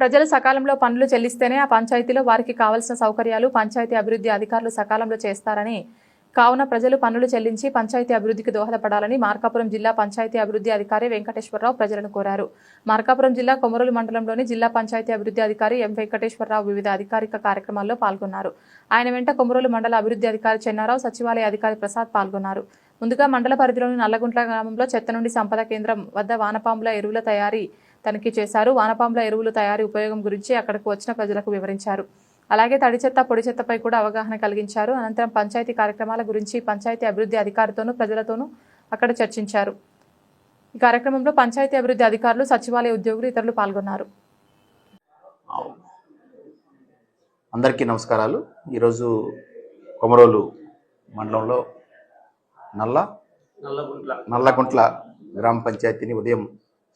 ప్రజలు సకాలంలో పన్నులు చెల్లిస్తేనే ఆ పంచాయతీలో వారికి కావాల్సిన సౌకర్యాలు పంచాయతీ అభివృద్ధి అధికారులు సకాలంలో చేస్తారని, కావున ప్రజలు పన్నులు చెల్లించి పంచాయతీ అభివృద్ధికి దోహదపడాలని మార్కాపురం జిల్లా పంచాయతీ అభివృద్ధి అధికారి వెంకటేశ్వరరావు ప్రజలను కోరారు. మార్కాపురం జిల్లా కొమరోలు మండలంలోని జిల్లా పంచాయతీ అభివృద్ధి అధికారి ఎం వెంకటేశ్వరరావు వివిధ అధికారిక కార్యక్రమాల్లో పాల్గొన్నారు. ఆయన వెంట కొమరోలు మండల అభివృద్ధి అధికారి చెన్నారావు, సచివాలయ అధికారి ప్రసాద్ పాల్గొన్నారు. ముందుగా మండల పరిధిలోని నల్లగుంట్ల గ్రామంలో చెత్త నుండి సంపద కేంద్రం వద్ద వానపాముల ఎరువుల తయారీ తనిఖీ చేశారు. వానపాముల ఎరువులు తయారీ ఉపయోగం గురించి అక్కడకు వచ్చిన ప్రజలకు వివరించారు. అలాగే తడి చెత్త, పొడి చెత్తపై కూడా అవగాహన కలిగించారు. అనంతరం పంచాయతీ కార్యక్రమాల గురించి పంచాయతీ అభివృద్ధి అధికారితోనూ ప్రజలతోనూ అక్కడ చర్చించారు. ఈ కార్యక్రమంలో పంచాయతీ అభివృద్ధి అధికారులు, సచివాలయ ఉద్యోగులు, ఇతరులు పాల్గొన్నారు. అందరికీ నమస్కారాలు. ఈరోజు కొమరోలు మండలంలో నల్లగుంట్ల గ్రామ పంచాయతీని ఉదయం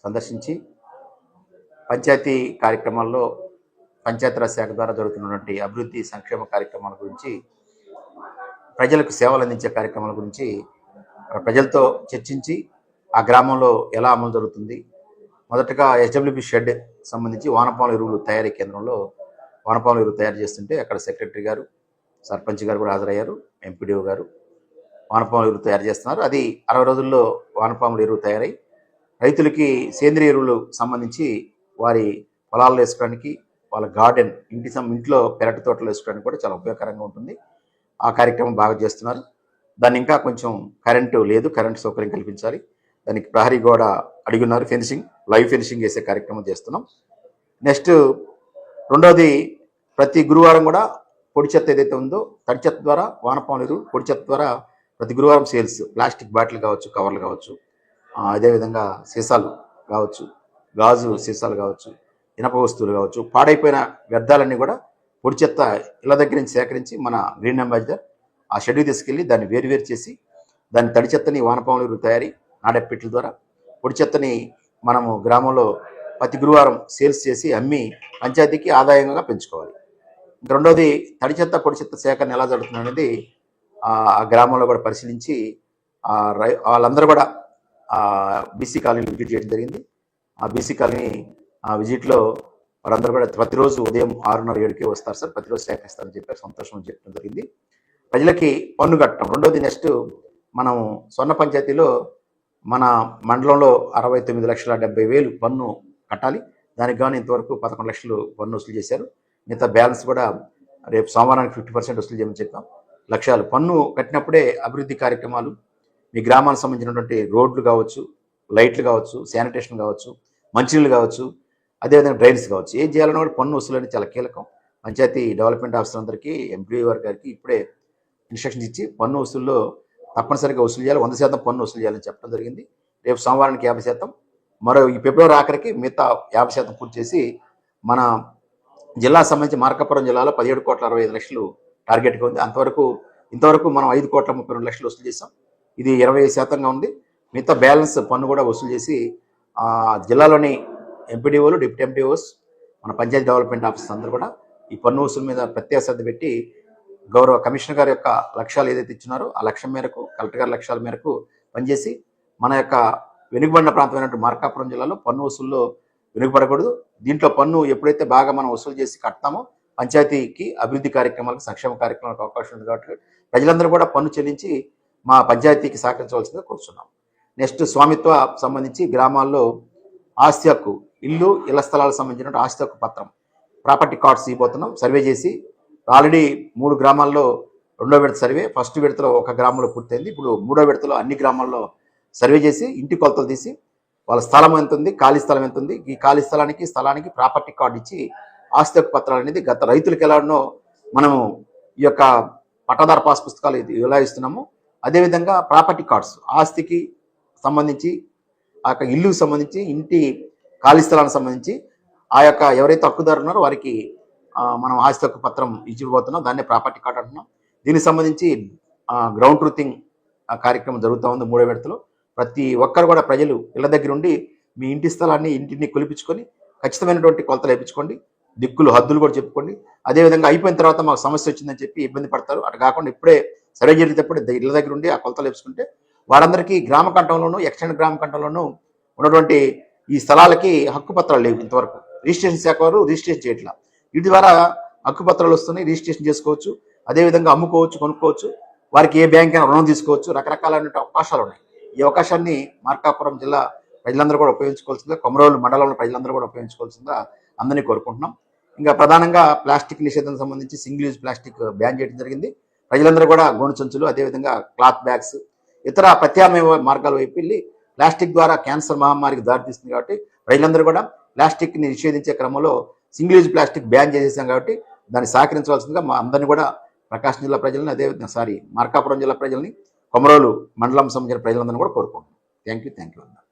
సందర్శించి పంచాయతీ కార్యక్రమాల్లో పంచాయతీరాజ్ శాఖ ద్వారా జరుగుతున్నటువంటి అభివృద్ధి సంక్షేమ కార్యక్రమాల గురించి, ప్రజలకు సేవలు అందించే కార్యక్రమాల గురించి ప్రజలతో చర్చించి ఆ గ్రామంలో ఎలా అమలు జరుగుతుంది. మొదటగా ఎస్డబ్ల్యూపీ షెడ్ సంబంధించి వానపాముల ఎరువులు తయారీ కేంద్రంలో వానపాముల ఎరువులు తయారు చేస్తుంటే అక్కడ సెక్రటరీ గారు, సర్పంచ్ గారు కూడా హాజరయ్యారు. ఎంపీడీఓ గారు వానపాముల ఎరువులు తయారు చేస్తున్నారు. అది 60 రోజుల్లో వానపాముల ఎరువు తయారై రైతులకి సేంద్రియ ఎరువులు సంబంధించి వారి పొలాల్లో వేసుకోవడానికి, వాళ్ళ గార్డెన్ ఇంట్లో పెరటి తోటలు వేసుకోవడానికి కూడా చాలా ఉపయోగకరంగా ఉంటుంది. ఆ కార్యక్రమం బాగా చేస్తున్నారు. దాన్ని ఇంకా కొంచెం కరెంటు లేదు, కరెంటు సౌకర్యం కల్పించాలి. దానికి ప్రహరీ గోడ అడిగున్నారు. లైవ్ ఫెన్సింగ్ వేసే కార్యక్రమం చేస్తున్నాం. నెక్స్ట్ రెండోది, ప్రతి గురువారం కూడా పొడి చెత్త ఏదైతే ఉందో తడి చెత్త ద్వారా వానపాముల ఎరువు, పొడి చెత్త ద్వారా ప్రతి గురువారం సేల్స్, ప్లాస్టిక్ బాటిల్ కావచ్చు, కవర్లు కావచ్చు, అదేవిధంగా సీసాలు కావచ్చు, గాజు సీసాలు కావచ్చు, ఇనప వస్తువులు కావచ్చు, పాడైపోయిన వ్యర్థాలన్నీ కూడా పొడి చెత్త ఇళ్ళ దగ్గర నుంచి సేకరించి మన గ్రీన్ అంబాసిడర్ ఆ షెడ్యూల్ తీసుకెళ్ళి దాన్ని వేరు చేసి దాని తడి చెత్తని వానపాముల ఎరువు తయారీ నాడెప్పిట్ల ద్వారా, పొడి చెత్తని మనము గ్రామంలో ప్రతి గురువారం సేల్స్ చేసి అమ్మి పంచాయతీకి ఆదాయంగా పెంచుకోవాలి. రెండోది, తడి చెత్త పొడి చెత్త సేకరణ ఎలా జరుగుతుంది అనేది ఆ గ్రామంలో కూడా పరిశీలించి వాళ్ళందరూ కూడా బీసీ కాలనీ విజిట్ చేయడం జరిగింది. ఆ బీసీ కాలనీ విజిట్లో వారందరూ కూడా ప్రతిరోజు ఉదయం 6:30-7కి వస్తారు సార్, ప్రతిరోజు సేకరిస్తారని చెప్పారు. సంతోషం అని చెప్పడం జరిగింది. ప్రజలకి పన్ను కట్టడం రెండోది. నెక్స్ట్, మనం స్వర్ణ పంచాయతీలో మన మండలంలో 69,70,000 పన్ను కట్టాలి. దానికి కానీ ఇంతవరకు 11 లక్షలు పన్ను వసూలు చేశారు. మిగతా బ్యాలెన్స్ కూడా రేపు సోమవారానికి 50% వసూలు చేయమని చెప్పాం. లక్ష్యాలు పన్ను కట్టినప్పుడే అభివృద్ధి కార్యక్రమాలు, మీ గ్రామానికి సంబంధించినటువంటి రోడ్లు కావచ్చు, లైట్లు కావచ్చు, శానిటేషన్ కావచ్చు, మంచినీళ్ళు కావచ్చు, అదేవిధంగా డ్రైన్స్ కావచ్చు, ఏం చేయాలన్నా కూడా పన్ను వసూలు అనేది చాలా కీలకం. పంచాయతీ డెవలప్మెంట్ ఆఫీసర్ అందరికీ, ఎంపీడీఓ గారికి ఇప్పుడే ఇన్స్ట్రక్షన్స్ ఇచ్చి పన్ను వసూల్లో తప్పనిసరిగా వసూలు చేయాలి, 100% పన్ను వసూలు చేయాలని చెప్పడం జరిగింది. రేపు సోమవారానికి 50%, మరో ఈ ఫిబ్రవరి ఆఖరికి మిగతా 50% పూర్తి చేసి మన జిల్లా సంబంధించి మార్కాపురం జిల్లాలో 17,65,00,000 టార్గెట్గా ఉంది. ఇంతవరకు మనం 5,32,00,000 వసూలు చేసాం. ఇది 20%గా ఉంది. మిగతా బ్యాలెన్స్ పన్ను కూడా వసూలు చేసి జిల్లాలోని ఎంపీడీఓలు, డిప్యూటీ ఎంపీఓస్, మన పంచాయతీ డెవలప్మెంట్ ఆఫీసర్స్ అందరూ కూడా ఈ పన్ను వసూలు మీద ప్రత్యేక శ్రద్ధ పెట్టి గౌరవ కమిషనర్ గారి యొక్క లక్ష్యాలు ఏదైతే ఇచ్చినారో ఆ లక్ష్యం మేరకు, కలెక్టర్ గారి లక్ష్యాల మేరకు పనిచేసి మన యొక్క వెనుకబడిన ప్రాంతమైనటువంటి మార్కాపురం జిల్లాలో పన్ను వసూల్లో వెనుకబడకూడదు. దీంట్లో పన్ను ఎప్పుడైతే బాగా మనం వసూలు చేసి కడతామో పంచాయతీకి అభివృద్ధి కార్యక్రమాలకు, సంక్షేమ కార్యక్రమాలకు అవకాశం ఉంది. కాబట్టి ప్రజలందరూ కూడా పన్ను చెల్లించి మా పంచాయతీకి సహకరించవలసిందిగా కోరుతున్నాం. నెక్స్ట్, స్వామిత్వ సంబంధించి గ్రామాల్లో ఆస్తి హక్కు, ఇళ్ల స్థలాలకు సంబంధించిన ఆస్తి హక్కు పత్రం, ప్రాపర్టీ కార్డ్స్ ఇవ్వబోతున్నాం. సర్వే చేసి ఆల్రెడీ 3 గ్రామాల్లో రెండో విడత సర్వే, ఫస్ట్ విడతలో ఒక గ్రామంలో పూర్తయింది. ఇప్పుడు మూడో విడతలో అన్ని గ్రామాల్లో సర్వే చేసి ఇంటి కొలతలు తీసి వాళ్ళ స్థలం ఎంత ఉంది, ఖాళీ స్థలం ఎంత ఉంది, ఈ ఖాళీ స్థలానికి ప్రాపర్టీ కార్డు ఇచ్చి ఆస్తి హక్కు పత్రాలు అనేది గత రైతులకు ఎలానో మనము ఈ యొక్క పట్టాదారు పాస్ పుస్తకాలు ఎలా ఇస్తున్నాము, అదేవిధంగా ప్రాపర్టీ కార్డ్స్ ఆస్తికి సంబంధించి, ఆ యొక్క ఇల్లుకు సంబంధించి, ఇంటి ఖాళీ స్థలానికి సంబంధించి ఆ యొక్క ఎవరైతే హక్కుదారు ఉన్నారో వారికి మనం ఆస్తి హక్కు పత్రం ఇచ్చిపోతున్నాం. దాన్నే ప్రాపర్టీ కార్డు అంటున్నాం. దీనికి సంబంధించి గ్రౌండ్ ట్రూతింగ్ కార్యక్రమం జరుగుతూ ఉంది. మూడో విడతలో ప్రతి ఒక్కరు కూడా ప్రజలు ఇళ్ల దగ్గర ఉండి మీ ఇంటిని కొలిపించుకొని ఖచ్చితమైనటువంటి కొలతలు వేయించుకోండి. దిక్కులు, హద్దులు కూడా చెప్పుకోండి. అదేవిధంగా అయిపోయిన తర్వాత మాకు సమస్య వచ్చిందని చెప్పి ఇబ్బంది పడతారు. అటు కాకుండా ఇప్పుడే సర్వే జరిగేటప్పుడు ఇళ్ల దగ్గర ఉండి ఆ కొలతలు వేసుకుంటే వారందరికీ గ్రామ కంఠంలోనూ, ఎక్స్టెండ్ గ్రామ కంఠంలోనూ ఉన్నటువంటి ఈ స్థలాలకి హక్కు పత్రాలు లేవు ఇంతవరకు. రిజిస్ట్రేషన్ శాఖ వారు రిజిస్ట్రేషన్ చేయట్లా. వీటి ద్వారా హక్కుపత్రాలు వస్తున్నాయి, రిజిస్ట్రేషన్ చేసుకోవచ్చు, అదేవిధంగా అమ్ముకోవచ్చు, కొనుక్కోవచ్చు, వారికి ఏ బ్యాంక్ అయినా రుణం తీసుకోవచ్చు, రకరకాలైన అవకాశాలు ఉన్నాయి. ఈ అవకాశాన్ని మార్కాపురం జిల్లా ప్రజలందరూ కూడా ఉపయోగించుకోవాల్సిందిగా, కొమరోలు మండలంలో ప్రజలందరూ కూడా ఉపయోగించుకోవాల్సిందిగా అందరినీ కోరుకుంటున్నాం. ఇంకా ప్రధానంగా ప్లాస్టిక్ నిషేధం సంబంధించి సింగిల్ యూజ్ ప్లాస్టిక్ బ్యాన్ చేయడం జరిగింది. ప్రజలందరూ కూడా గోను సంచులు, అదేవిధంగా క్లాత్ బ్యాగ్స్, ఇతర ప్రత్యామ్నాయ మార్గాల వైపు వెళ్ళి ప్లాస్టిక్ ద్వారా క్యాన్సర్ మహమ్మారికి దారితీస్తుంది. కాబట్టి ప్రజలందరూ కూడా ప్లాస్టిక్ని నిషేధించే క్రమంలో సింగిల్ యూజ్ ప్లాస్టిక్ బ్యాన్ చేసేసాం కాబట్టి దాన్ని సహకరించవలసిందిగా మా అందరినీ కూడా ప్రకాశం జిల్లా ప్రజలని, అదేవిధంగా మార్కాపురం జిల్లా ప్రజల్ని, కొమరోలు మండలం సంబంధించిన ప్రజలందరినీ కూడా కోరుకుంటున్నాం. Thank you.